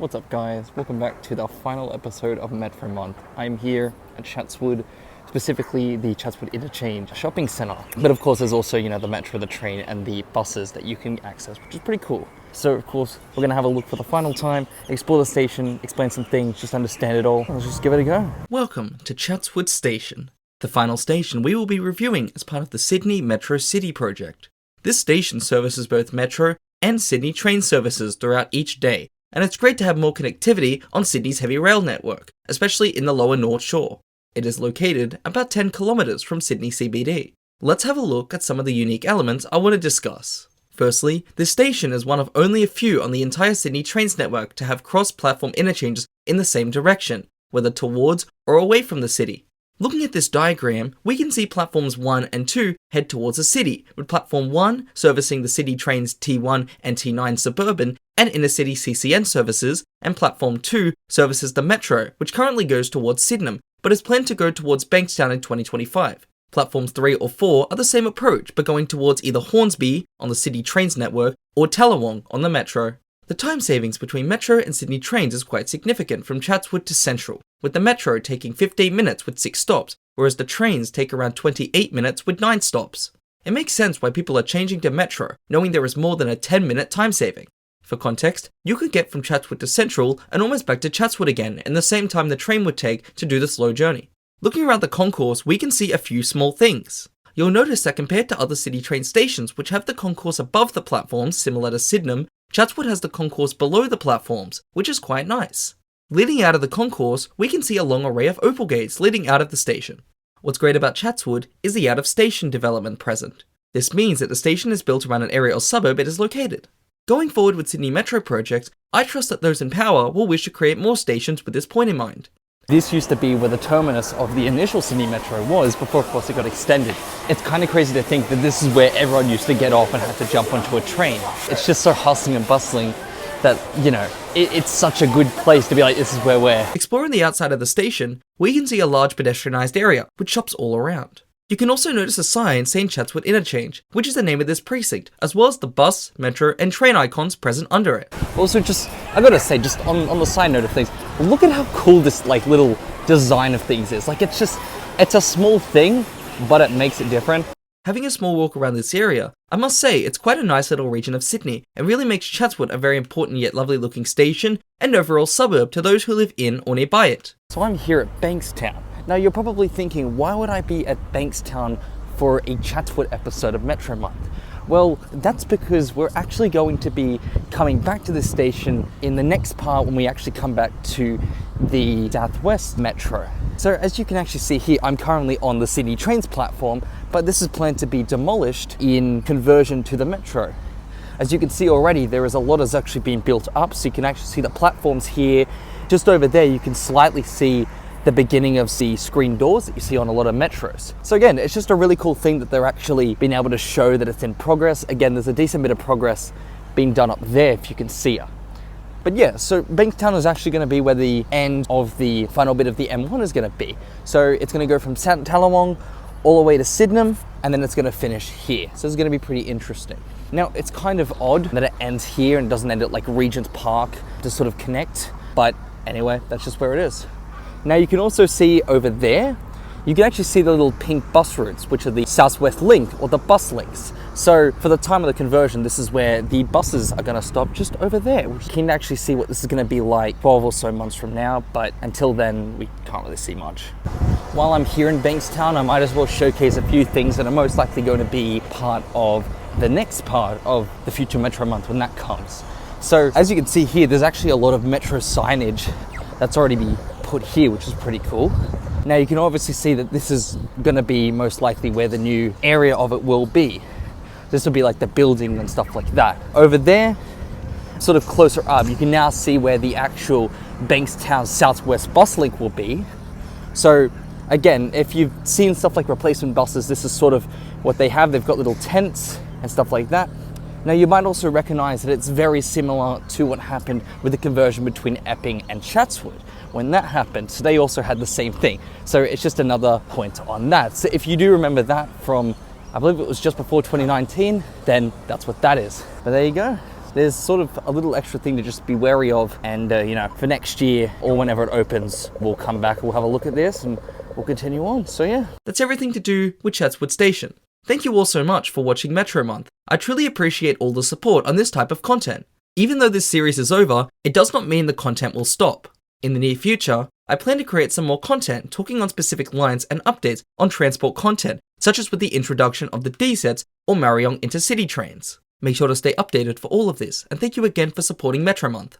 What's up guys, welcome back to the final episode of Metro Month. I'm here at Chatswood, specifically the Chatswood Interchange shopping centre. But of course there's also, the metro, the train and the buses that you can access, which is pretty cool. So of course we're going to have a look for the final time, explore the station, explain some things, just understand it all. Let's just give it a go. Welcome to Chatswood Station, the final station we will be reviewing as part of the Sydney Metro City project. This station services both Metro and Sydney train services throughout each day, and it's great to have more connectivity on Sydney's heavy rail network, especially in the lower North Shore. It is located about 10 kilometres from Sydney CBD. Let's have a look at some of the unique elements I want to discuss. Firstly, this station is one of only a few on the entire Sydney Trains network to have cross-platform interchanges in the same direction, whether towards or away from the city. Looking at this diagram, we can see platforms 1 and 2 head towards the city, with platform 1 servicing the city trains T1 and T9 suburban and intercity CCN services, and platform 2 services the metro, which currently goes towards Sydenham, but is planned to go towards Bankstown in 2025. Platforms 3 or 4 are the same approach, but going towards either Hornsby on the City Trains network or Tallawong on the metro. The time savings between Metro and Sydney trains is quite significant from Chatswood to Central, with the Metro taking 15 minutes with 6 stops, whereas the trains take around 28 minutes with 9 stops. It makes sense why people are changing to Metro, knowing there is more than a 10-minute time saving. For context, you could get from Chatswood to Central and almost back to Chatswood again in the same time the train would take to do the slow journey. Looking around the concourse, we can see a few small things. You'll notice that compared to other city train stations which have the concourse above the platforms similar to Sydenham, Chatswood has the concourse below the platforms, which is quite nice. Leading out of the concourse, we can see a long array of opal gates leading out of the station. What's great about Chatswood is the out-of-station development present. This means that the station is built around an area or suburb it is located. Going forward with Sydney Metro projects, I trust that those in power will wish to create more stations with this point in mind. This used to be where the terminus of the initial Sydney Metro was before of course it got extended. It's kind of crazy to think that this is where everyone used to get off and had to jump onto a train. It's just so hustling and bustling that, it's such a good place to be like, this is where we're. Exploring the outside of the station, we can see a large pedestrianised area with shops all around. You can also notice a sign saying Chatswood Interchange, which is the name of this precinct, as well as the bus, metro and train icons present under it. Also I gotta say, just on the side note of things, look at how cool this little design of things is. It's a small thing, but it makes it different. Having a small walk around this area, I must say it's quite a nice little region of Sydney and really makes Chatswood a very important yet lovely looking station and overall suburb to those who live in or nearby it. So I'm here at Bankstown. Now you're probably thinking, why would I be at Bankstown for a Chatswood episode of Metro Month? Well, that's because we're actually going to be coming back to this station in the next part when we actually come back to the Southwest Metro. So as you can actually see here, I'm currently on the Sydney Trains platform, but this is planned to be demolished in conversion to the Metro. As you can see already, there is a lot that's actually been built up, so you can actually see the platforms here. Just over there, you can slightly see the beginning of the screen doors that you see on a lot of metros. So again, it's just a really cool thing that they're actually being able to show that it's in progress. Again, there's a decent bit of progress being done up there if you can see it. But yeah, so Bankstown is actually going to be where the end of the final bit of the M1 is going to be. So it's going to go from Tallawong all the way to Sydenham, and then it's going to finish here. So it's going to be pretty interesting. Now, it's kind of odd that it ends here and doesn't end at Regent's Park to sort of connect. But anyway, that's just where it is. Now you can also see over there, you can actually see the little pink bus routes, which are the Southwest Link or the bus links. So for the time of the conversion, this is where the buses are going to stop just over there. We can actually see what this is going to be like 12 or so months from now, but until then, we can't really see much. While I'm here in Bankstown, I might as well showcase a few things that are most likely going to be part of the next part of the future Metro Month when that comes. So as you can see here, there's actually a lot of Metro signage that's already been put here, which is pretty cool. Now you can obviously see that this is going to be most likely where the new area of it will be. This will be like the building and stuff like that. Over there, sort of closer up, you can now see where the actual Bankstown Southwest bus link will be. So again, if you've seen stuff like replacement buses, this is sort of what they have. They've got little tents and stuff like that. Now you might also recognize that it's very similar to what happened with the conversion between Epping and Chatswood. When that happened, so they also had the same thing. So it's just another point on that. So if you do remember that from, I believe it was just before 2019, then that's what that is. But there you go. there's sort of a little extra thing to just be wary of. And, you know, for next year or whenever it opens, we'll come back, we'll have a look at this and we'll continue on. So yeah. That's everything to do with Chatswood Station. Thank you all so much for watching Metro Month. I truly appreciate all the support on this type of content. Even though this series is over, it does not mean the content will stop. In the near future, I plan to create some more content talking on specific lines and updates on transport content, such as with the introduction of the D-sets or Mariong intercity trains. Make sure to stay updated for all of this, and thank you again for supporting Metro Month.